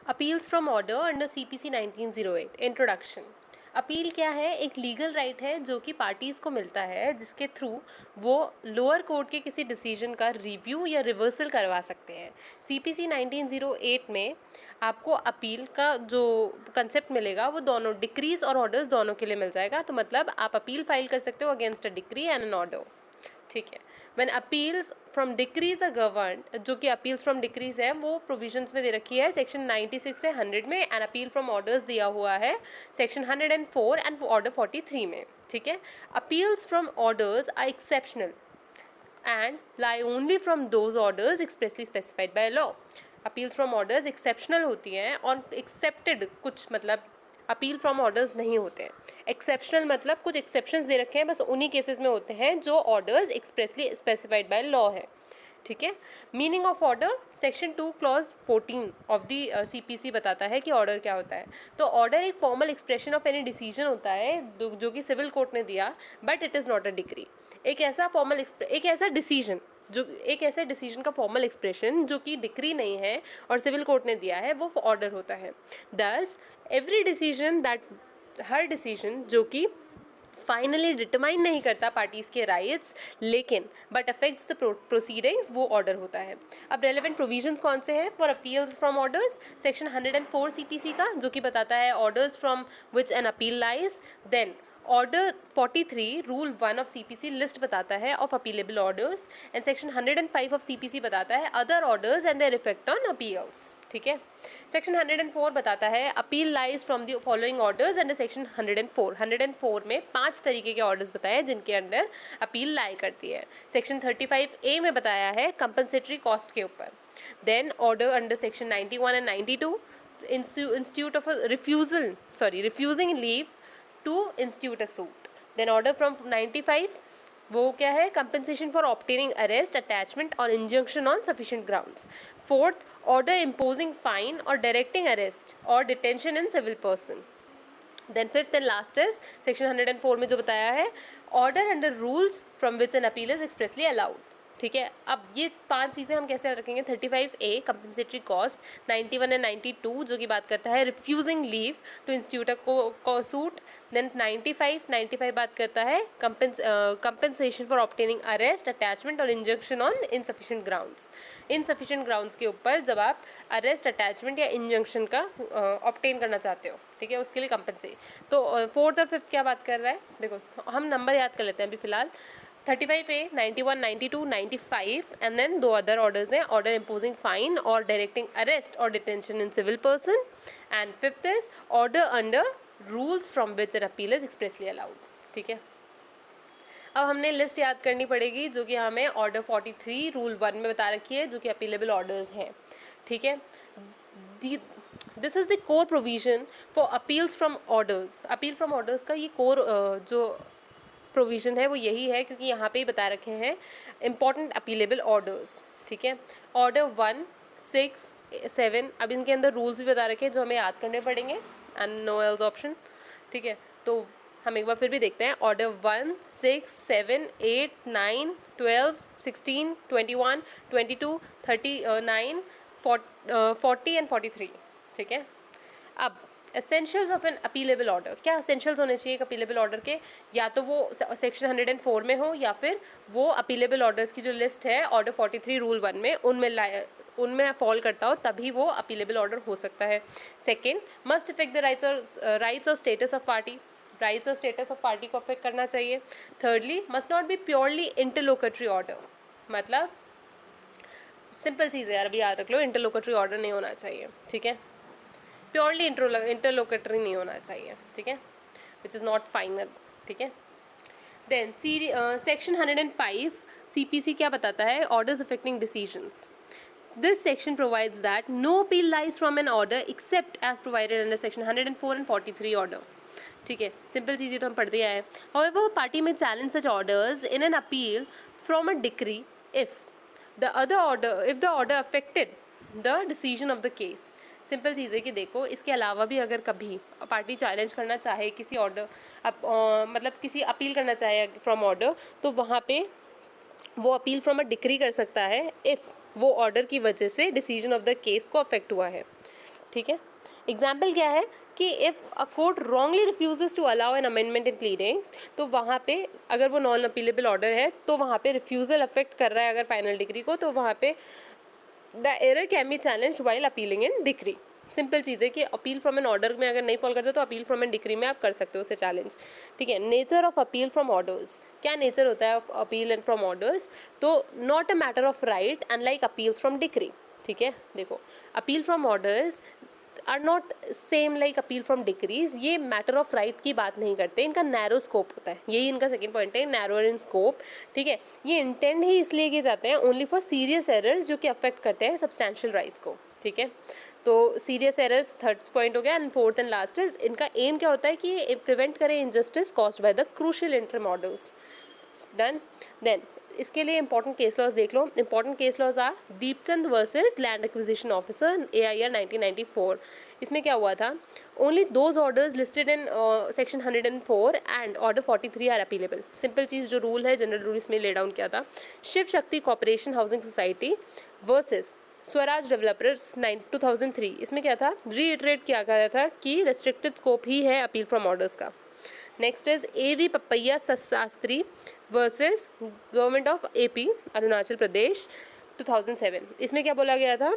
Appeals from order under CPC 1908 introduction. Appeal क्या है? एक लीगल राइट है जो कि पार्टीज़ को मिलता है, जिसके थ्रू वो लोअर कोर्ट के किसी डिसीजन का रिव्यू या रिवर्सल करवा सकते हैं। CPC 1908 में आपको अपील का जो कंसेप्ट मिलेगा वो दोनों डिक्रीज और ऑर्डर्स दोनों के लिए मिल जाएगा। तो मतलब आप अपील फाइल कर सकते हो against a decree and an order. ठीक है। When appeals from decrees are governed, जो कि अपील्स फ्रॉम डिक्रीज है वो प्रोविजंस में दे रखी है सेक्शन 96 से 100 में, एंड अपील फ्रॉम ऑर्डर्स दिया हुआ है सेक्शन 104 एंड ऑर्डर 43 में। ठीक है। Appeals from orders are exceptional and lie only from those orders expressly specified by law. Appeals from orders exceptional होती हैं और एक्सेप्टेड कुछ मतलब अपील फ्रॉम ऑर्डर्स नहीं होते हैं। एक्सेप्शनल मतलब कुछ एक्सेप्शंस दे रखे हैं, बस उन्हीं केसेस में होते हैं जो orders expressly specified by law है। ठीक है। Meaning of order, section 2 clause 14 of the CPC बताता है कि ऑर्डर क्या होता है। तो ऑर्डर एक formal expression of any decision होता है जो कि सिविल कोर्ट ने दिया, but it is not a decree. एक ऐसा डिसीजन का फॉर्मल एक्सप्रेशन जो कि डिक्री नहीं है और सिविल कोर्ट ने दिया है, वो ऑर्डर होता है। दस every decision that, her decision जो कि फाइनली डिटरमाइन नहीं करता पार्टीज के राइट्स लेकिन बट अफेक्ट्स द प्रोसीडिंग्स, वो ऑर्डर होता है। अब रेलेवेंट प्रोविजंस कौन से हैं for appeals from orders? Section 104 CPC का, जो कि बताता है orders from which an appeal lies. Then order 43 rule 1 of CPC list बताता है of appealable orders, and section 105 of CPC बताता है other orders and their effect on appeals. ठीक है। सेक्शन 104 बताता है appeal lies from the following orders under section 104 में 5 तरीके के ऑर्डर्स बताए हैं जिनके अंडर अपील लाई करती है। सेक्शन 35A में बताया है कंपनसेटरी कॉस्ट के ऊपर। Then order under section 91 and 92 institute of refusing leave to institute a suit. Then order from 95, वो क्या है? Compensation for obtaining arrest, attachment और injunction on sufficient grounds. Fourth, order imposing fine और directing arrest और detention in civil person. Then fifth and last is section 104 में जो बताया है order under rules from which an appeal is expressly allowed. ठीक है। अब ये 5 चीज़ें हम कैसे रखेंगे? 35A कंपनसेटरी कॉस्ट, 91 एंड 92 जो कि बात करता है रिफ्यूजिंग लीव टू इंस्टीट्यूट को सूट। देन 95 बात करता है compensation for obtaining arrest, attachment और injunction on insufficient grounds. Insufficient grounds के ऊपर जब आप अरेस्ट, अटैचमेंट या इंजंक्शन का ऑब्टेन करना चाहते हो, ठीक है, उसके लिए कंपनसेट। तो फोर्थ और फिफ्थ क्या बात कर रहा है? देखो हम नंबर याद कर लेते हैं अभी फिलहाल। 35A, 91, 92, 95 and then 2 other orders हैं, ऑर्डर इम्पोजिंग फाइन और डायरेक्टिंग अरेस्ट और detention in civil person, and fifth is order under rules from which an appeal is expressly allowed. ठीक है। अब हमने लिस्ट याद करनी पड़ेगी जो कि हमें ऑर्डर 43 रूल 1 में बता रखी है, जो कि अपीलेबल ऑर्डर्स हैं। ठीक है। This is the core provision for appeals from orders. Appeal from orders का ये कोर जो प्रोविज़न है वो यही है, क्योंकि यहाँ पे ही बता रखे हैं इंपॉर्टेंट अपीलेबल ऑर्डर्स। ठीक है। ऑर्डर 1, 6, 7, अब इनके अंदर रूल्स भी बता रखे हैं जो हमें याद करने पड़ेंगे, एंड नो एल्स ऑप्शन। ठीक है। तो हम एक बार फिर भी देखते हैं। Order 1, 6, 7, 8, 9, 12, 16, 21, 22, 39, 40 and 43। ठीक है। अब essentials of an appealable order, क्या एसेंशियल्स होने चाहिए एक अपीलेबल ऑर्डर के? या तो वो सेक्शन 104 में हो या फिर वो अपीलेबल ऑर्डर्स की जो लिस्ट है ऑर्डर 43 रूल 1 में उनमें फॉल करता हो, तभी वो अपीलेबल ऑर्डर हो सकता है। Second, must effect the rights और स्टेटस ऑफ पार्टी, राइट्स और स्टेटस ऑफ पार्टी को अफेक्ट करना चाहिए। Thirdly, must not B purely interlocutory order, मतलब सिंपल चीज़ है यार, अभी याद रख लो, इंटरलोकेटरी ऑर्डर नहीं होना चाहिए। ठीक है। प्योरली इंटरलोकेटरी नहीं होना चाहिए। ठीक है। Which is not final. ठीक है। देन सेक्शन 105 CPC क्या बताता है? Orders affecting decisions. This section provides that no appeal lies from an order except as provided under section 104 and 43 order. ठीक है। सिंपल चीज़ ये तो हम पढ़ते आए हैं। हाउएवर पार्टी में challenge such orders in an appeal from a decree if the order affected the decision of the case. Simple चीज़ है कि देखो, इसके अलावा भी अगर कभी पार्टी चैलेंज करना चाहे किसी ऑर्डर, मतलब किसी अपील करना चाहे फ्रॉम ऑर्डर, तो वहाँ पे वो अपील फ्रॉम अ डिक्री कर सकता है इफ़ वो ऑर्डर की वजह से डिसीजन ऑफ द केस को अफेक्ट हुआ है। ठीक है। एग्जाम्पल क्या है कि if a court wrongly refuses to allow an amendment in pleadings, तो वहाँ पे अगर वो नॉन अपीलेबल ऑर्डर है तो वहाँ पे रिफ्यूज़ल अफेक्ट कर रहा है अगर फाइनल डिग्री को, तो वहाँ पे the error can be challenge while appealing in degree. Simple चीज़ है कि अपील फ्रॉम एन ऑर्डर में अगर नहीं फॉल करते तो अपील फ्रॉम एन डिग्री में आप कर सकते हो उसे चैलेंज। ठीक है। Nature of appeal from orders, क्या नेचर होता है of appeal and from orders? तो not a matter of right unlike appeals from degree. ठीक है। देखो, appeal from orders are not same like appeal from decrees. ये मैटर ऑफ राइट की बात नहीं करते, इनका नैरो स्कोप होता है, यही इनका सेकंड पॉइंट है, नैरोअर इन स्कोप। ठीक है। ये इंटेंड ही इसलिए किए जाते हैं ओनली फॉर सीरियस एरर्स जो कि अफेक्ट करते हैं सब्सटैंशियल राइट्स को। ठीक है। तो सीरियस एरर्स थर्ड पॉइंट हो गया। And fourth and last is, इनका एम क्या होता है कि ये प्रिवेंट करें injustice caused by the crucial interim orders. Done. Then इसके लिए इंपॉर्टेंट केस लॉज देख लो। Important case laws are Deepchand versus land acquisition officer AIR 1994। इसमें क्या हुआ था? Only those orders listed in section 104 and order 43 are appealable. Simple चीज़, जो रूल है, जनरल रूल इसमें ले डाउन किया था। Shiv Shakti corporation housing society versus Swaraj developers 2003। इसमें क्या था? रीइटरेट किया गया था कि रेस्ट्रिक्टेड स्कोप ही है अपील फ्रॉम ऑर्डर्स का। Next is AV Papaiah Shastri versus government of AP Arunachal Pradesh 2007। इसमें क्या बोला गया था?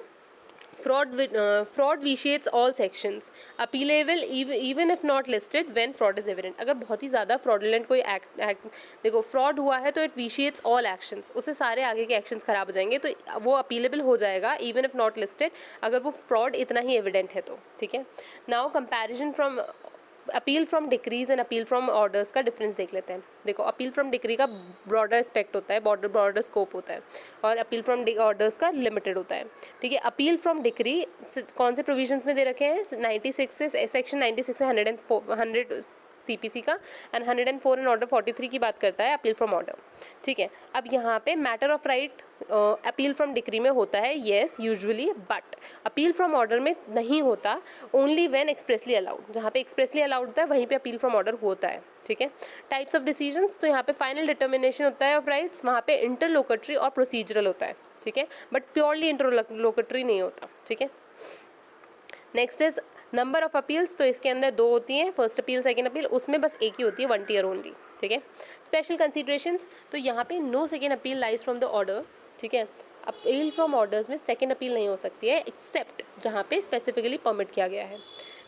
Fraud vitiates all sections appealable even if not listed when fraud is evident. अगर बहुत ही ज़्यादा फ्रॉडुलेंट कोई एक्ट देखो फ्रॉड हुआ है तो इट विशिएट्स ऑल एक्शंस, उससे सारे आगे के एक्शंस खराब हो जाएंगे, तो वो अपीलेबल हो जाएगा इवन इफ नॉट लिस्टेड, अगर वो फ्रॉड इतना ही एविडेंट है तो। ठीक है। Now comparison from appeal from decrease and appeal from orders का डिफरेंस देख लेते हैं। देखो, अपील फ्रॉम डिक्री का ब्रॉडर एस्पेक्ट होता है, ब्रॉडर स्कोप होता है, और अपील फ्रॉम ऑर्डर्स का लिमिटेड होता है। ठीक है। अपील फ्रॉम डिक्री कौन से प्रोविजंस में दे रखे हैं? 96 से सेक्शन 96 से 100 CPC का, एंड 104 एंड ऑर्डर 43 की बात करता है अपील फ्रॉम ऑर्डर। ठीक है। अब यहाँ पे matter of right appeal from decree में होता है, yes usually, but appeal from order में नहीं होता, ओनली व्हेन एक्सप्रेसली अलाउड। जहाँ पे एक्सप्रेसली अलाउड होता है वहीं पे अपील फ्रॉम ऑर्डर होता है। ठीक है। टाइप्स ऑफ डिसीजंस, तो यहाँ पे फाइनल डिटर्मिनेशन होता है ऑफ राइट्स, वहाँ पे इंटरलोकेटरी और प्रोसीजरल होता है। ठीक है। बट प्योरली इंटरलोकेटरी नहीं होता। ठीक है। Next is number of appeals, तो इसके अंदर 2 होती हैं, फर्स्ट अपील सेकंड अपील, उसमें बस एक ही होती है, 1 ईयर ओनली। ठीक है। स्पेशल कंसीडरेशंस, तो यहाँ पे no second appeal lies from the order. ठीक है। अपील फ्रॉम ऑर्डर्स में सेकंड अपील नहीं हो सकती है एक्सेप्ट जहाँ पे स्पेसिफिकली परमिट किया गया है।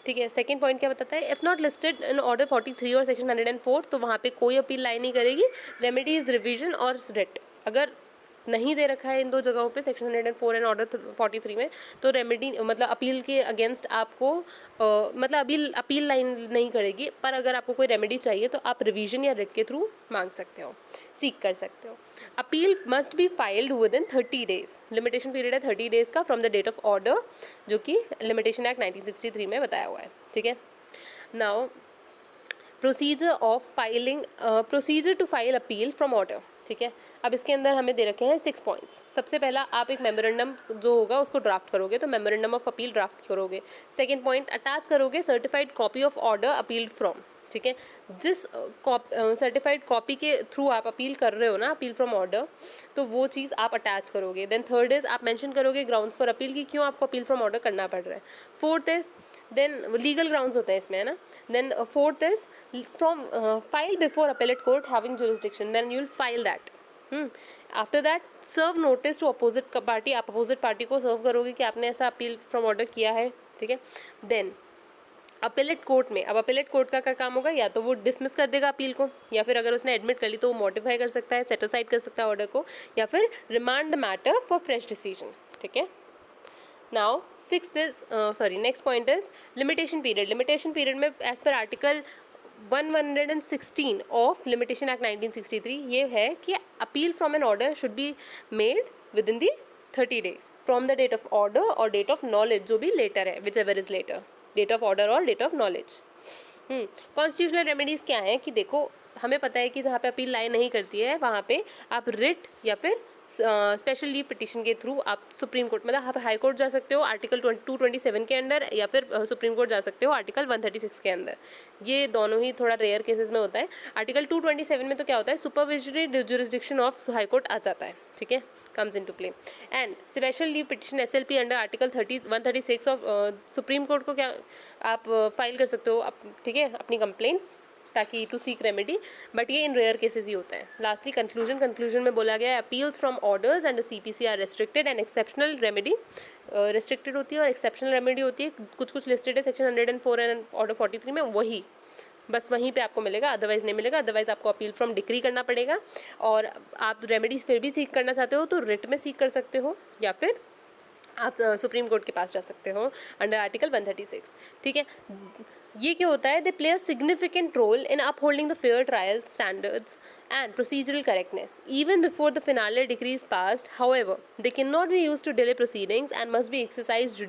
ठीक है। सेकंड पॉइंट क्या बताता है? If not listed in order 43 और सेक्शन 104, तो वहाँ पे कोई अपील लाई नहीं करेगी। रेमेडीज, रिविजन और रिट अगर नहीं दे रखा है इन 2 जगहों पे सेक्शन 104 एंड ऑर्डर 43 में, तो रेमेडी मतलब अपील के अगेंस्ट आपको मतलब अपील लाइन नहीं करेगी, पर अगर आपको कोई रेमेडी चाहिए तो आप रिवीजन या रिट के थ्रू मांग सकते हो, सीख कर सकते हो। Appeal must be filed within 30 days. Limitation period है 30 डेज का from the date of order, जो कि लिमिटेशन एक्ट 1963 में बताया हुआ है। ठीक है। Now procedure of filing, procedure to file appeal from order. ठीक है। अब इसके अंदर हमें दे रखे हैं 6 पॉइंट्स। सबसे पहला, आप एक मेमोरेंडम जो होगा उसको ड्राफ्ट करोगे, तो मेमोरेंडम ऑफ अपील ड्राफ्ट करोगे। सेकंड पॉइंट, अटैच करोगे certified copy of order appealed from. ठीक है। जिस सर्टिफाइड कॉपी के थ्रू आप अपील कर रहे हो ना, अपील फ्रॉम ऑर्डर, तो वो चीज़ आप अटैच करोगे। देन थर्ड इज, आप मेंशन करोगे ग्राउंड्स फॉर अपील की क्यों आपको अपील फ्रॉम ऑर्डर करना पड़ रहा है। Fourth is, then legal grounds होते हैं इसमें, है ना। Then fourth is from file before appellate court having jurisdiction, then you will file that. After that serve notice to opposite party, आप अपोजिट पार्टी को सर्व करोगे कि आपने ऐसा अपील फ्रॉम ऑर्डर किया है। ठीक है। देन अपेलेट कोर्ट में, अब अपेलेट कोर्ट का क्या काम होगा? या तो वो डिसमिस कर देगा अपील को, या फिर अगर उसने एडमिट कर ली तो वो मॉडिफाई कर सकता है, सेट असाइड कर सकता है ऑर्डर को, या फिर remand the matter for fresh decision. ठीक है। Now next point is limitation period. Limitation period में एज पर आर्टिकल 116 ऑफ लिमिटेशन एक्ट 1963 ये है कि appeal from an order should be made within the 30 days from the date of order और date of knowledge, जो भी later है, whichever is later, date of order और date of knowledge. Constitutional remedies क्या है कि देखो, हमें पता है कि जहाँ पे अपील लाई नहीं करती है वहाँ पे आप रिट या फिर स्पेशल लीव पिटिशन के थ्रू आप सुप्रीम कोर्ट, मतलब आप हाई कोर्ट जा सकते हो आर्टिकल 227 के अंदर, या फिर सुप्रीम कोर्ट जा सकते हो आर्टिकल 136 के अंदर। ये दोनों ही थोड़ा रेयर केसेस में होता है। आर्टिकल 227 में तो क्या होता है, supervisory jurisdiction of high court आ जाता है, ठीक है, comes into play. And special leave petition SLP under article 136 of supreme court को क्या आप फाइल कर सकते हो, ठीक है, अपनी कंप्लेंट, ताकि टू सीक रेमेडी, बट ये इन रेयर केसेस ही होता है। लास्टली कंक्लूजन में बोला गया है, appeals from orders and CPC are restricted and exceptional remedy restricted होती है और एक्सेप्शनल रेमेडी होती है, कुछ लिस्टेड है सेक्शन 104 एंड ऑर्डर 43 में, वही बस वहीं पे आपको मिलेगा, अदरवाइज नहीं मिलेगा। अदरवाइज आपको अपील फ्रॉम डिक्री करना पड़ेगा, और आप रेमेडीज फिर भी सीख करना चाहते हो तो रिट में सीख कर सकते हो, या फिर आप सुप्रीम कोर्ट के पास जा सकते हो अंडर आर्टिकल 136, ठीक है। ये क्या होता है, they play a significant role in upholding the fair trial standards and procedural correctness even before the final decree is passed. However they can not be used to delay proceedings and must be exercised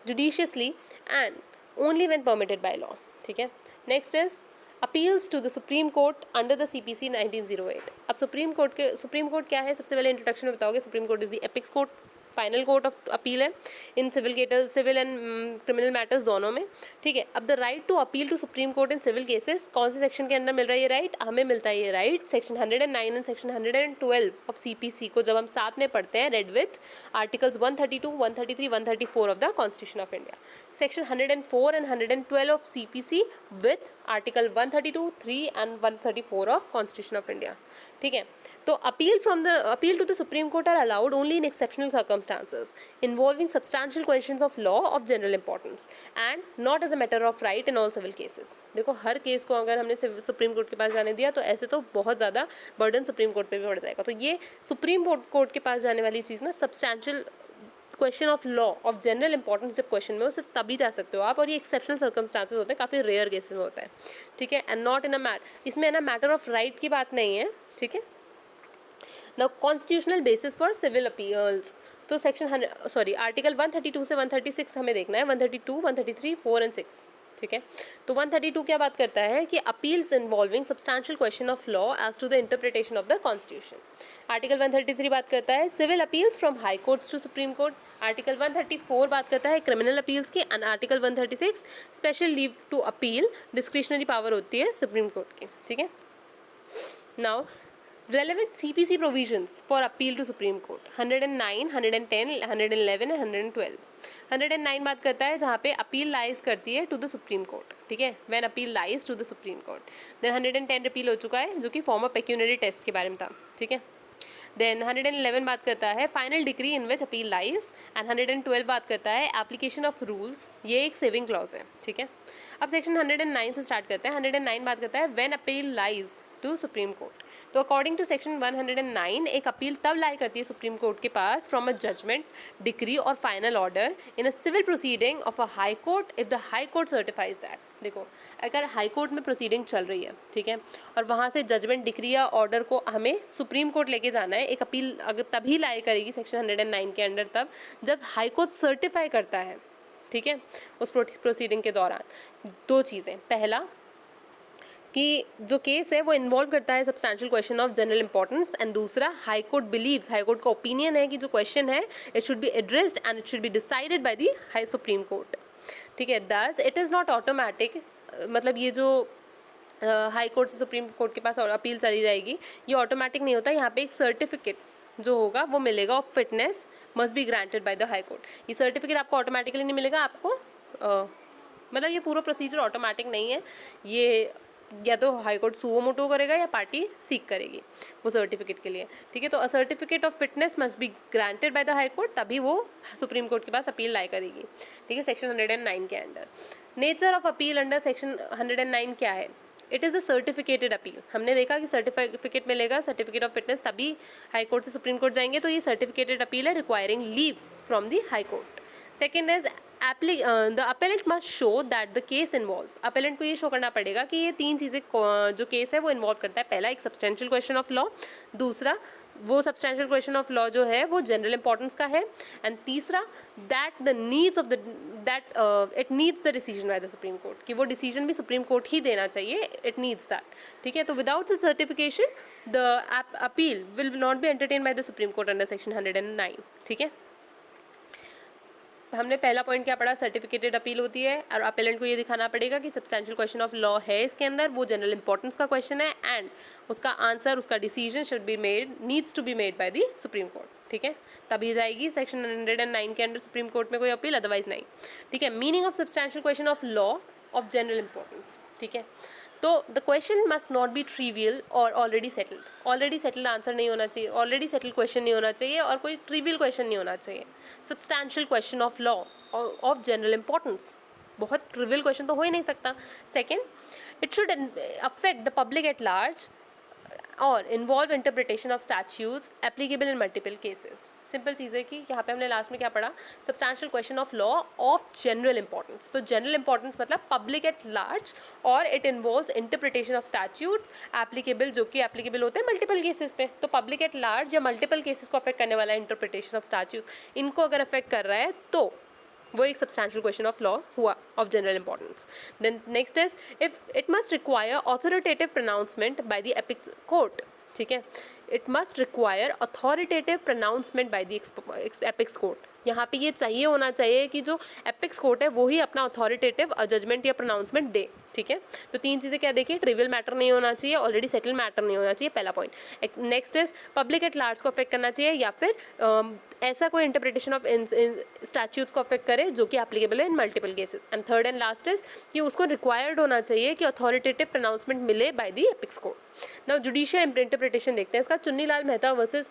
judiciously and only when permitted by law, ठीक है। Next is appeals to the supreme court under the CPC 1908। अब supreme court क्या है, सबसे पहले introduction में बताओगे। Supreme court is the apex court, final court of appeal है in civil and criminal matters दोनों में, ठीक है। अब the right to appeal to supreme court in civil cases, कौन से सेक्शन के अंदर मिल रहा है ये राइट, हमें मिलता है ये right section 109 and section 112 of CPC को जब हम साथ में पढ़ते हैं read with articles 132, 133, 134 of the constitution of India, section 104 and 112 of CPC with article 132, 3 and 134 of constitution of India, ठीक है। तो appeal to the supreme court are allowed only in exceptional circumstances involving substantial questions of law of general importance and not as a matter of right in all civil cases। देखो हर case को अगर हमने supreme court के पास जाने दिया तो ऐसे तो बहुत ज़्यादा बर्डन सुप्रीम कोर्ट पे भी बढ़ जाएगा। तो ये सुप्रीम कोर्ट के पास जाने वाली चीज़ ना, substantial question of law of general importance जब क्वेश्चन में हो, सिर्फ तभी जा सकते हो आप, और ये एक्सेप्शनल सर्कमस्टांसेस होते हैं, काफ़ी रेयर केसेस में होता है, ठीक है। एंड नॉट इन अ इसमें ना मैटर ऑफ राइट की बात नहीं है, ठीक है। Now constitutional basis for civil appeals, तो सेक्शन आर्टिकल 132 से 136 हमें देखना है, 132, 133, 4 एंड 6, ठीक है। तो 132 क्या बात करता है कि appeals involving substantial question of law as to the interpretation of the constitution. Article 133 बात करता है civil appeals from high courts to supreme court. Article 134 बात करता है क्रिमिनल अपील्स की, and article 136 special leave to appeal, discretionary power होती है supreme court की, ठीक है। Now relevant CPC provisions for appeal to Supreme Court 109, 110, 111 and 112। 109 बात करता है जहाँ पे अपील लाइज करती है टू द सुप्रीम कोर्ट, ठीक है, when appeal lies to the supreme court. Then 110 repeal हो चुका है जो कि फॉर्म ऑफ पेक्यूनरी टेस्ट के बारे में था, ठीक है। देन 111 बात करता है final decree in which appeal lies, and 112 बात करता है एप्लीकेशन ऑफ रूल्स, ये एक सेविंग क्लॉज है, ठीक है। अब सेक्शन 109 से स्टार्ट करते हैं। 109 बात करता है when appeal lies to supreme court. तो अकॉर्डिंग टू सेक्शन 109 एक अपील तब लाई करती है सुप्रीम कोर्ट के पास फ्रॉम अ जजमेंट, डिक्री और final order in a civil proceeding of a high court if the high court certifies that. देखो अगर हाई कोर्ट में प्रोसीडिंग चल रही है, ठीक है, और वहाँ से जजमेंट, डिक्री या ऑर्डर को हमें सुप्रीम कोर्ट लेके जाना है, एक अपील अगर तभी लाई करेगी सेक्शन 109 के अंडर तब जब हाई कोर्ट सर्टिफाई करता है, ठीक है, उस प्रोसीडिंग के दौरान। दो चीज़ें, पहला कि जो केस है वो इन्वॉल्व करता है substantial question of general importance, and दूसरा high court believes, high court का ओपिनियन है कि जो क्वेश्चन है it should be addressed and it should be decided by the high supreme court, ठीक है। Thus it is not automatic, मतलब ये जो हाई कोर्ट से सुप्रीम कोर्ट के पास अपील चली जाएगी ये ऑटोमेटिक नहीं होता। यहाँ पे एक सर्टिफिकेट जो होगा वो मिलेगा of fitness must be granted by the high court. ये सर्टिफिकेट आपको ऑटोमेटिकली नहीं मिलेगा, आपको मतलब ये पूरा प्रोसीजर ऑटोमेटिक नहीं है, ये या तो हाई कोर्ट सुओ मोटो करेगा या पार्टी सीक करेगी वो सर्टिफिकेट के लिए, ठीक है। तो a certificate of fitness must be granted by the high court, तभी वो सुप्रीम कोर्ट के पास अपील लाई करेगी, ठीक है, सेक्शन 109 के under. Nature of appeal under section 109 क्या है? It is a certificated appeal. हमने देखा कि सर्टिफिकेट मिलेगा, सर्टिफिकेट ऑफ फिटनेस, तभी हाई कोर्ट से सुप्रीम कोर्ट जाएंगे, तो ये सर्टिफिकेटेड अपील है requiring leave from the high court. Second is the appellant must show that the case involves. Appellant को ये शो करना पड़ेगा कि ये तीन चीज़ें जो केस है वो इन्वॉल्व करता है। पहला एक सब्सटेंशियल क्वेश्चन ऑफ लॉ, दूसरा वो सब्सटेंशियल क्वेश्चन ऑफ लॉ जो है वो जनरल इंपॉर्टेंस का है. एंड तीसरा, that the needs of the that it needs the decision by the supreme court, कि वो डिसीजन भी सुप्रीम कोर्ट ही देना चाहिए. It needs that. ठीक है. तो without the certification the appeal will not be entertain bye the supreme court under section 109. ठीक है. हमने पहला पॉइंट क्या पढ़ा, सर्टिफिकेटेड अपील होती है और अपेलेंट को ये दिखाना पड़ेगा कि सब्सटेंशियल क्वेश्चन ऑफ लॉ है इसके अंदर, वो जनरल इंपॉर्टेंस का क्वेश्चन है एंड उसका आंसर, उसका decision should be made, needs to be made by the supreme court. ठीक है. तभी जाएगी सेक्शन 109 के अंडर सुप्रीम कोर्ट में कोई अपील, अदरवाइज नहीं. ठीक है. Meaning of substantial question of law of general importance. ठीक है. तो the question must not be trivial और already settled. Already settled answer नहीं होना चाहिए, ऑलरेडी सेटल्ड क्वेश्चन नहीं होना चाहिए और कोई ट्रिवियल क्वेश्चन नहीं होना चाहिए. Substantial question of law of general importance, बहुत ट्रिवियल क्वेश्चन तो हो ही नहीं सकता. Second, it should affect the public at large और involve interpretation of statutes applicable in multiple cases. Simple चीज़ है कि यहाँ पे हमने लास्ट में क्या पढ़ा, substantial question of law of general importance. तो जनरल इंपॉर्टेंस मतलब पब्लिक एट लार्ज और it involves interpretation of statutes applicable, जो कि एप्लीकेबल होते हैं मल्टीपल केसेस पे. तो पब्लिक एट लार्ज या मल्टीपल केसेस को अफेक्ट करने वाला इंटरप्रिटेशन ऑफ स्टैट्यूट, इनको अगर अफेक्ट कर रहा है तो वो एक सब्सटेंशियल क्वेश्चन ऑफ लॉ हुआ of general importance. Then next is, if it must require authoritative pronouncement by the apex court. ठीक है. It must require authoritative pronouncement by the apex court. यहाँ पे ये चाहिए होना चाहिए कि जो एपिक्स कोर्ट है वो ही अपना अथॉरिटेटिव जजमेंट या प्रोनाउंसमेंट दे. ठीक है. तो तीन चीज़ें क्या देखिए, ट्रिवियल मैटर नहीं होना चाहिए, ऑलरेडी सेटल मैटर नहीं होना चाहिए, पहला point. Next is public at large को अफेक्ट करना चाहिए या फिर ऐसा कोई इंटरप्रिटेशन ऑफ स्टैट्यूट्स को अफेक्ट करे जो कि एप्लीकेबल है in multiple cases. And third and last is कि उसको रिक्वायर्ड होना चाहिए कि अथॉरिटेटिव प्रोनाउंसमेंट मिले by the apex court. Now judicial interpretation देखते हैं इसका. Chunnilal Mehta versus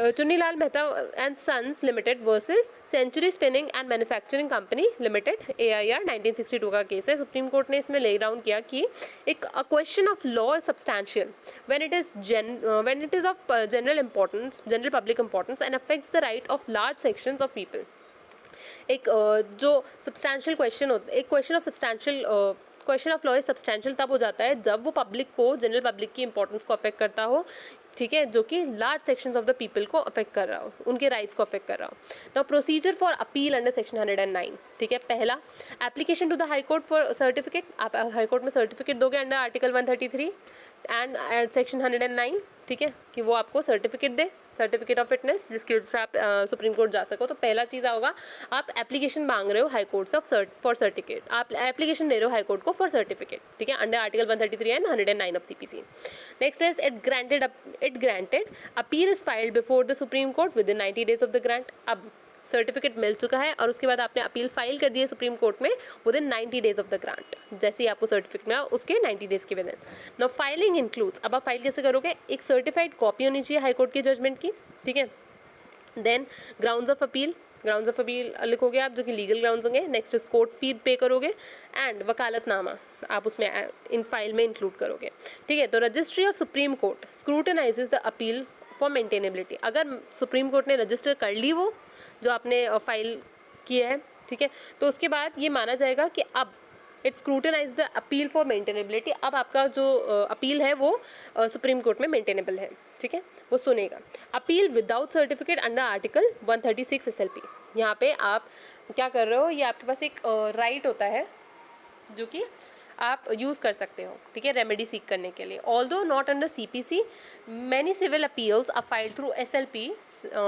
Chunnilal Mehta and sons limited versus century spinning and manufacturing company limited, AIR 1962 का केस है. सुप्रीम कोर्ट ने इसमें ले डाउन किया कि एक question of law is substantial when it is of general importance, general public importance and affects the right of large sections of people. एक जो substantial question होता है, एक question of substantial question of law is substantial तब हो जाता है जब वो पब्लिक को, जनरल पब्लिक की इंपॉर्टेंस को अफेक्ट करता हो. ठीक है. जो कि large sections of the people को अफेक्ट कर रहा हो, उनके राइट्स को अफेक्ट कर रहा हो. Now procedure for appeal under section 109. ठीक है. पहला, application to the high court for certificate. आप हाई कोर्ट में सर्टिफिकेट दोगे अंडर आर्टिकल 133 एंड सेक्शन 109. ठीक है. कि वो आपको सर्टिफिकेट दे, सर्टिफिकेट ऑफ फिटनेस, जिसकी वजह से आप सुप्रीम कोर्ट जा सको. तो पहला चीज़ होगा, आप एप्लीकेशन मांग रहे हो हाई कोर्ट से फॉर सर्टिफिकेट, आप एप्लीकेशन दे रहे हो हाई कोर्ट को फॉर सर्टिफिकेट. ठीक है. Under article 133 and 109 of CPC. Next is it granted appeal is filed before the supreme court with in 90 days of the grant. अब certificate मिल चुका है और उसके बाद आपने अपील फाइल कर दी है सुप्रीम कोर्ट में with in 90 days of the grant. जैसे ही आपको सर्टिफिकेट मिला उसके 90 days के with in. Now filing includes, अब आप फाइल कैसे करोगे, एक सर्टिफाइड कॉपी होनी चाहिए हाई कोर्ट की जजमेंट की. ठीक है. Then grounds of appeal, grounds of appeal लिखोगे आप जो कि लीगल ग्राउंड्स होंगे. Next is court fee pay करोगे एंड वकालतनामा आप उसमें इन फाइल में इंक्लूड करोगे. ठीक है. तो registry of supreme court scrutinizes the appeal for maintainability. अगर सुप्रीम कोर्ट ने रजिस्टर कर ली वो जो आपने फाइल किया है, ठीक है, तो उसके बाद ये माना जाएगा कि अब it scrutinise the appeal for maintainability. अब आपका जो अपील है वो सुप्रीम कोर्ट में मेंटेनेबल है. ठीक है. वो सुनेगा. Appeal without certificate under article 136 SLP. यहाँ पे आप क्या कर रहे हो, ये आपके पास एक राइट होता है जो कि आप यूज़ कर सकते हो. ठीक है. रेमेडी सीख करने के लिए. Although not under CPC, many civil appeals are filed through SLP,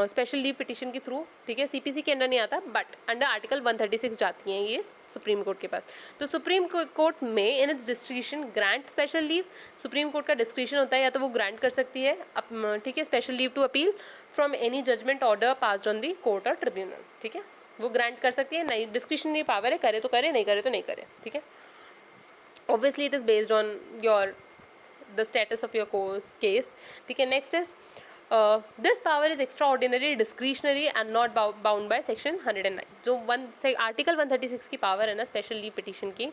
special leave petition के थ्रू. ठीक है. CPC के अंडर नहीं आता, बट अंडर आर्टिकल 136 जाती हैं ये सुप्रीम कोर्ट के पास. तो सुप्रीम कोर्ट में in its discretion grant special leave. Supreme court का डिस्क्रिशन होता है, या तो वो ग्रांट कर सकती है. ठीक है. Special leave to appeal from any judgment order passed on the court और ट्रिब्यूनल. ठीक है. वो ग्रांट कर सकती है. नहीं, डिस्क्रिशनरी पावर है, करे तो करे, नहीं करे तो नहीं करे. ठीक है. Obviously it is based on the status of your case. ठीक है. Next is this power is extraordinary, discretionary and not bound by section 109. जो आर्टिकल 136 की पावर है ना स्पेशल लीव पिटिशन की,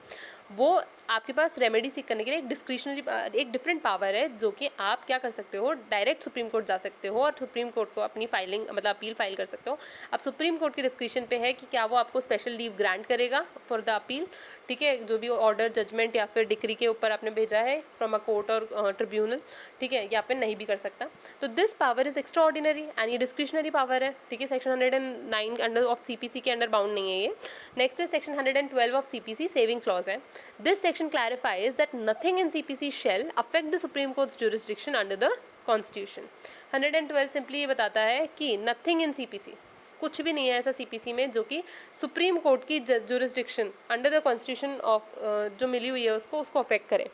वो आपके पास रेमेडी सीख करने के लिए एक डिस्क्रिशनरी एक डिफरेंट पावर है, जो कि आप क्या कर सकते हो, डायरेक्ट सुप्रीम कोर्ट जा सकते हो और सुप्रीम कोर्ट को अपनी फाइलिंग मतलब अपील फाइल कर सकते हो। अब सुप्रीम कोर्ट के डिस्क्रिशन पे है कि क्या वो आपको स्पेशल लीव ग्रांट करेगा फॉर द अपील, ठीक है, जो भी ऑर्डर, जजमेंट या फिर डिक्री के ऊपर आपने भेजा है फ्रॉम अ कोर्ट और ट्रिब्यूनल, ठीक है, या फिर नहीं भी कर सकता। तो this power is extraordinary and ये डिस्क्रिशनरी पावर है, ठीक है। सेक्शन 109 अंडर ऑफ सीपीसी के अंडर बाउंड नहीं है ये। Next is section 112 of CPC saving clause है। This section clarifies that nothing in CPC shall affect the supreme court's jurisdiction under the constitution. 112 simply ये बताता है कि नथिंग इन सीपीसी, कुछ भी नहीं है ऐसा सीपीसी में जो कि सुप्रीम कोर्ट की jurisdiction under the constitution of जो मिली हुई है उसको अफेक्ट करे,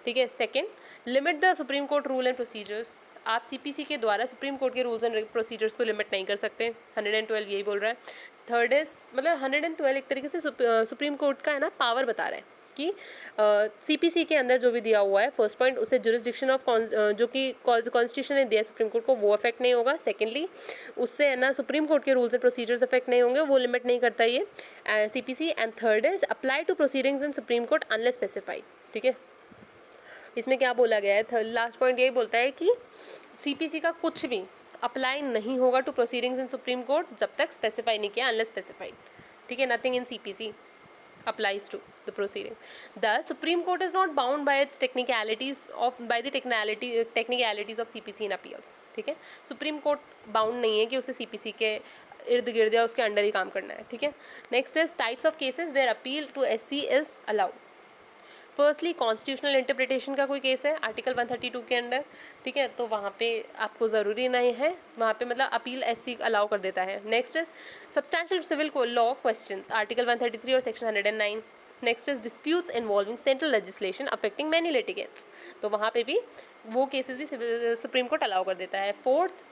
ठीक है। Second, limit the supreme court rule and procedures. आप सीपीसी के द्वारा सुप्रीम कोर्ट के रूल्स एंड प्रोसीजर्स को लिमिट नहीं कर सकते, 112 यही बोल रहा है। थर्ड इज मतलब 112 एक तरीके से सुप्रीम कोर्ट का है ना पावर बता रहा है कि सीपीसी के अंदर जो भी दिया हुआ है, फर्स्ट पॉइंट, उसे जुरिस्डिक्शन ऑफ जो कि कॉन्स्टिट्यूशन ने दिया सुप्रीम कोर्ट को, वो अफेक्ट नहीं होगा। सेकेंडली, उससे है ना सुप्रीम कोर्ट के रूल्स एंड प्रोसीजर्स अफेक्ट नहीं होंगे, वो लिमिट नहीं करता ये CPC. And third is apply to proceedings in supreme court unless specified, ठीक है। इसमें क्या बोला गया है, लास्ट पॉइंट यही बोलता है कि सीपीसी का कुछ भी अप्लाई नहीं होगा to proceedings in supreme court जब तक स्पेसिफाई नहीं किया, अनलेस स्पेसिफाइड, ठीक है। Nothing in CPC applies to the proceeding. Thus, Supreme Court is not bound by its technicalities of CPC in appeals. ठीक है, सुप्रीम कोर्ट बाउंड नहीं है कि उसे CPC के इर्द गिर्द या उसके अंडर ही काम करना है, ठीक है। Next is types of cases where appeal to SC is allowed. Firstly, constitutional interpretation का कोई केस है आर्टिकल 132 के अंडर, ठीक है, तो वहाँ पे आपको ज़रूरी नहीं है, वहाँ पे मतलब अपील SC अलाउ कर देता है। Next is substantial civil law questions, article 133 और section 109। Next is disputes involving central legislation affecting many litigants, तो वहाँ पे भी वो केसेस भी सुप्रीम कोर्ट अलाउ कर देता है। Fourth,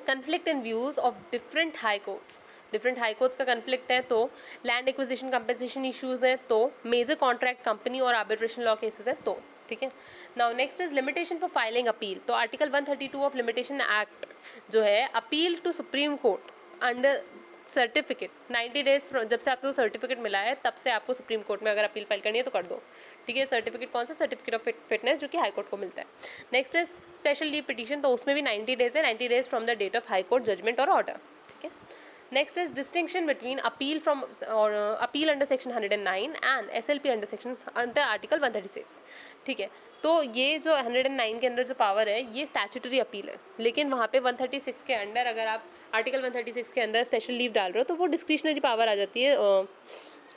conflict in views of different high courts, different high courts का कन्फ्लिक्ट है तो लैंड एक्विजिशन कंपनसेशन इश्यूज़ हैं तो मेजर कॉन्ट्रैक्ट कंपनी और आर्बिट्रेशन लॉ केसेस हैं तो, ठीक है। Now next is limitation for filing appeal, तो आर्टिकल 132 ऑफ लिमिटेशन एक्ट जो है, appeal to supreme court under certificate 90 days जब से आपको सर्टिफिकेट मिला है तब से आपको सुप्रीम कोर्ट में अगर अपील फाइल करनी है तो कर दो, ठीक है। सर्टिफिकेट कौन सा, सर्टिफिकेट ऑफ फिटनेस, जो कि हाई कोर्ट को मिलता है। Next is special leave petition, तो उसमें भी 90 डेज है, 90 days from the date of high court judgment और ऑर्डर, ठीक है। Next is distinction between appeal from और appeal under section 109 and SLP under section under article 136, ठीक है। तो ये जो 109 के अंदर जो पावर है ये स्टैट्यूटरी अपील है, लेकिन वहाँ पे 136 के अंडर अगर आप आर्टिकल 136 के अंदर स्पेशल लीव डाल रहे हो तो वो डिस्क्रिशनरी पावर आ जाती है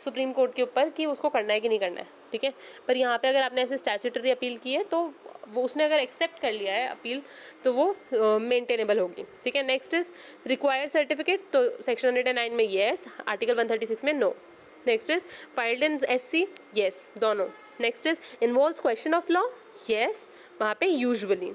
सुप्रीम कोर्ट के ऊपर कि उसको करना है कि नहीं करना है, ठीक है। पर यहाँ पे अगर आपने ऐसे स्टैट्यूटरी अपील की है तो वो उसने अगर एक्सेप्ट कर लिया है अपील तो वो मेंटेनेबल होगी, ठीक है। नेक्स्ट इज रिक्वायर्ड सर्टिफिकेट, तो सेक्शन 109 में येस, आर्टिकल 136 में no. Next is filed in SC, yes, दोनों। Next is involves question of law, yes, वहाँ पे यूजुअली।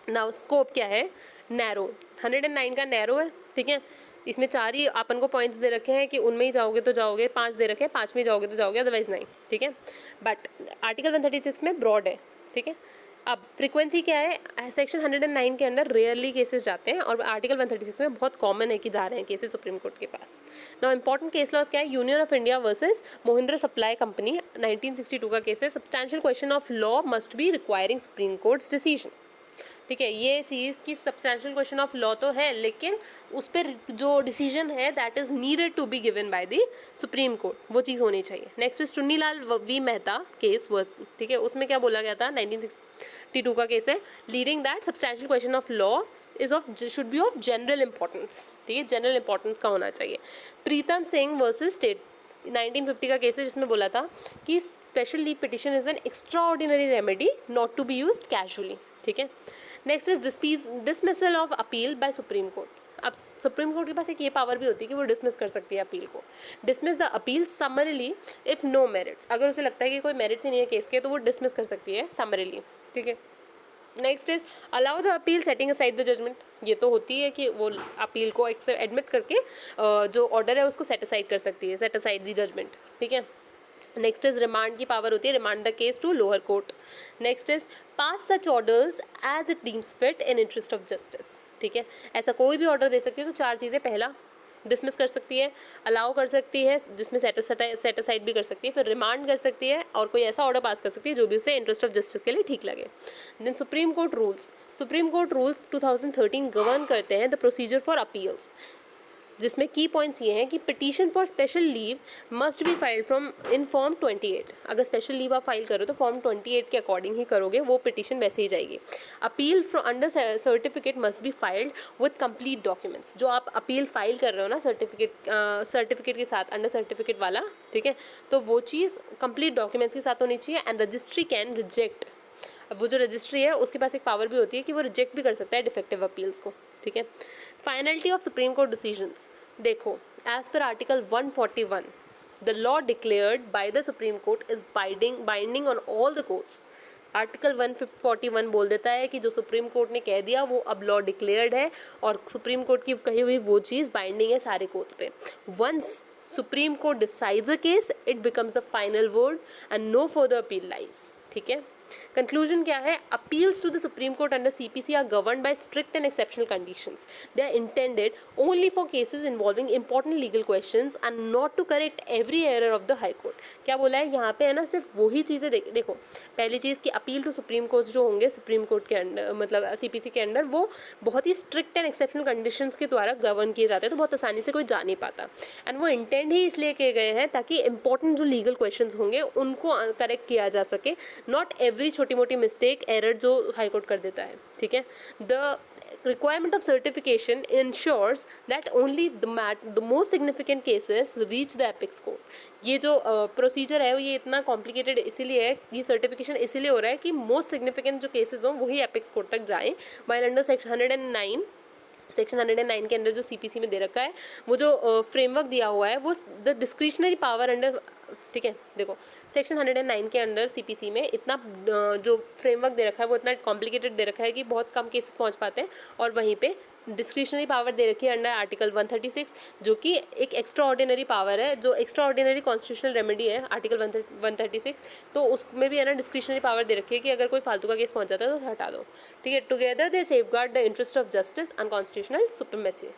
नाउ स्कोप क्या है, नैरो, 109 का नैरो है, ठीक है। इसमें 4 ही अपन को पॉइंट्स दे रखे हैं कि उनमें ही जाओगे तो जाओगे, 5 दे रखे हैं, 5 में जाओगे तो जाओगे, अदरवाइज नहीं, ठीक है। बट आर्टिकल 136 में ब्रॉड है, ठीक है। अब फ्रीक्वेंसी क्या है, सेक्शन 109 के अंदर रेयरली केसेस जाते हैं और आर्टिकल 136 में बहुत कॉमन है कि जा रहे हैं केसेस सुप्रीम कोर्ट के पास। नाउ इंपॉर्टेंट केस लॉज क्या है, union of India versus Mahindra supply company, 1962 का केस है। Substantial question of law must be requiring supreme courts decision, ठीक है। ये चीज़ की सब्सटैंशियल क्वेश्चन ऑफ लॉ तो है, लेकिन उस पर जो डिसीजन है that is needed to be given by the supreme court, वो चीज़ होनी चाहिए। Next is Chunnilal v Mehta case versus, ठीक है। उसमें क्या बोला गया था, 1962 का केस है, leading that substantial question of law is of should be of general importance, ठीक है, जनरल इंपॉर्टेंस का होना चाहिए। प्रीतम सिंह वर्सेस स्टेट, 1950 का केस है, जिसमें बोला था कि special leave petition is an extraordinary remedy not to be used casually, ठीक है। Next is dismissal of appeal by supreme court. अब सुप्रीम कोर्ट के पास एक ये पावर भी होती है कि वो डिसमिस कर सकती है अपील को। Dismiss the appeal summarily if no merits, अगर उसे लगता है कि कोई मेरिट्स ही नहीं है केस के तो वो डिसमिस कर सकती है समरीली, ठीक है। Next is allow the appeal setting aside the judgment, ये तो होती है कि वो अपील को एडमिट करके जो ऑर्डर है उसको सेट असाइड कर सकती है, सेट असाइड द जजमेंट, ठीक है। नेक्स्ट इज रिमांड की पावर होती है, remand the case to lower court. Next is pass such orders as it deems fit in interest of justice, ठीक है। ऐसा कोई भी ऑर्डर दे सकती है, तो 4 चीज़ें, पहला डिसमिस कर सकती है, अलाउ कर सकती है, जिसमें सेट असाइड भी कर सकती है, फिर रिमांड कर सकती है और कोई ऐसा ऑर्डर पास कर सकती है जो भी उसे इंटरेस्ट ऑफ जस्टिस के लिए ठीक लगे। Then supreme court rules 2013 govern करते हैं द प्रोसीजर फॉर अपील्स, जिसमें की पॉइंट्स ये हैं कि petition for special leave must be filed from in form 28। अगर स्पेशल लीव आप फाइल करो तो फॉर्म 28 के अकॉर्डिंग ही करोगे, वो पिटीशन वैसे ही जाएगी। Appeal from under certificate must be filed with complete documents. जो आप अपील फाइल कर रहे हो ना सर्टिफिकेट के साथ, अंडर सर्टिफिकेट वाला, ठीक है, तो वो चीज़ कंप्लीट डॉक्यूमेंट्स के साथ होनी चाहिए। एंड रजिस्ट्री कैन रिजेक्ट, अब वो जो रजिस्ट्री है उसके पास एक पावर भी होती है कि वो रिजेक्ट भी कर सकता है डिफेक्टिव अपील्स को, ठीक है। Finality of supreme court decisions, देखो एज पर article 141 the law declared by the supreme court is binding on all the courts. Article 141 बोल देता है कि जो सुप्रीम कोर्ट ने कह दिया वो अब लॉ डिक्लेयर्ड है और सुप्रीम कोर्ट की कही हुई वो चीज़ बाइंडिंग है सारे कोर्ट्स पे। Once supreme court decides a case it becomes the final word and no further appeal lies, ठीक है। कंक्लूजन क्या है? Appeals to the supreme court under CPC are governed by strict and exceptional conditions. They are intended only for cases involving important legal questions and not to correct every error of the high court. क्या बोला है यहाँ पे, है ना, सिर्फ वही चीज़ें देखो, पहली चीज़ कि अपील टू सुप्रीम कोर्ट जो होंगे सुप्रीम कोर्ट के अंडर, मतलब सीपीसी के अंडर, वो बहुत ही स्ट्रिक्ट एंड एक्सेप्शनल कंडीशंस के द्वारा गवर्न किए जाते हैं, तो बहुत आसानी से कोई जा नहीं पाता। एंड वो इंटेंड ही इसलिए किए गए हैं ताकि इंपॉर्टेंट जो लीगल क्वेश्चंस होंगे उनको करेक्ट किया जा सके, नॉट एवरी छोटी मोटी मिस्टेक एरर जो हाई कोर्ट कर देता है, ठीक है। The requirement of certification ensures that only the most significant cases reach the apex court। ये जो प्रोसीजर है ये इतना कॉम्प्लिकेटेड इसीलिए है, ये सर्टिफिकेशन इसीलिए हो रहा है कि मोस्ट सिग्निफिकेंट जो केसेस हों वही एपेक्स कोर्ट तक जाएं। वाइल अंडर सेक्शन 109 के अंदर जो सीपीसी में दे रखा है, वो जो फ्रेमवर्क दिया हुआ है वो द डिस्क्रिशनरी पावर अंडर, ठीक है, देखो सेक्शन 109 के अंडर सीपीसी में इतना जो फ्रेमवर्क दे रखा है वो इतना कॉम्प्लिकेटेड दे रखा है कि बहुत कम केसेस पहुंच पाते हैं, और वहीं पे डिस्क्रिशनरी पावर दे रखी है अंडर आर्टिकल 136, जो कि एक एक्स्ट्रा ऑर्डिनरी पावर है, जो एक्स्ट्रा ऑर्डिनरी कॉन्स्टिट्यूशनल रेमेडी है आर्टिकल 136, तो उसमें भी है ना डिस्क्रिशनरी पावर दे रखी है कि अगर कोई फालतू का केस पहुंच जाता है तो हटा दो, ठीक है। Together they safeguard the interest of justice and constitutional supremacy.